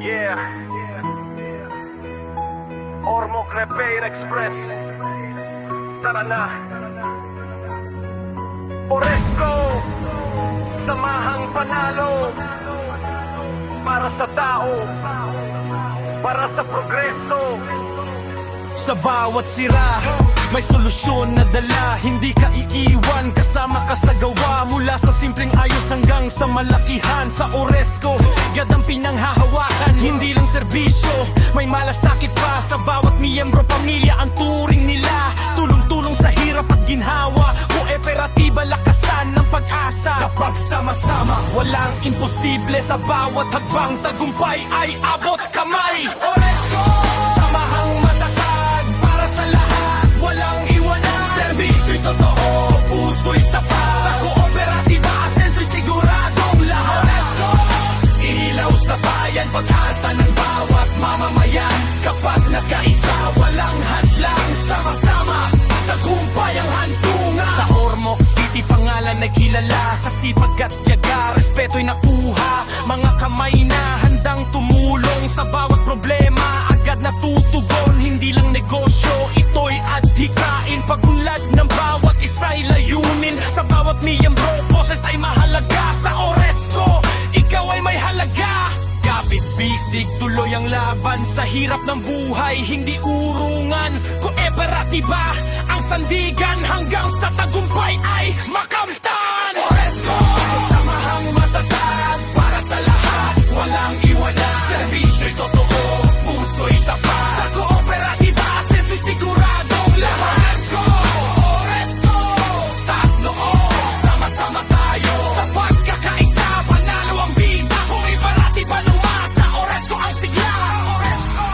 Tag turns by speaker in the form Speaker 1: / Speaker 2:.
Speaker 1: Yeah. Ormoc Repair Express. Tara na. Oresco, samahang panalo. Para sa tao, para sa progreso.
Speaker 2: Sa bawat sira, may solusyon na dala. Hindi ka iiwan, kasama ka sa gawa. Mula sa simpleng ayos hanggang sa malakihan. Sa Oresco, agad ang pinanghahawakan. Hindi lang serbisyo, may malasakit pa. Sa bawat miyembro, pamilya ang turing nila. Tulong-tulong sa hirap at ginhawa. Kooperatiba, lakasan ng pag-asa. Kapag sama-sama, walang imposible. Sa bawat hagbang, tagumpay ay abot kamay. Oresco, samahang matatag para sa lahat, walang iwanan. Servisyo'y totoo, puso'y tapat. Sa kooperatiba, asenso'y siguradong lahat. Oresco, ilaw sa bayan, pag-asa ng bawat mamamayan. Kapag nagkaisa, walang hadlang. Sama-sama, tagumpay ang hantungan. Sa Ormoc City, pangalan ay kilala. Sa sipag at yaga, respeto'y nakuha. Mga kamay na handang tumulong. Sa bawat problema, agad natutugon. Hindi lang negosyo, ito'y adhikain. Pag-unlad ng bawat isa'y layunin. Sa bawat miyembro, boses ay mahalaga. Sa Oresco, ikaw ay may halaga. Kapit bisig, tuloy ang laban. Sa hirap ng buhay, hindi urungan. Kooperatiba, ang sandigan. Hanggang sa tagumpay ay makamtan. Oresco, samahang matatag para sa lahat, walang iwanan. Servisyo'y totoo, puso'y tapat. Sa kooperatiba, asenso'y siguradong lahat. Oresco, taas loob, sama-sama tayo. Sa pagkakaisa, panalo ang bida. Kooperatiba ng masa, Oresco ang sigla.
Speaker 1: Oresco!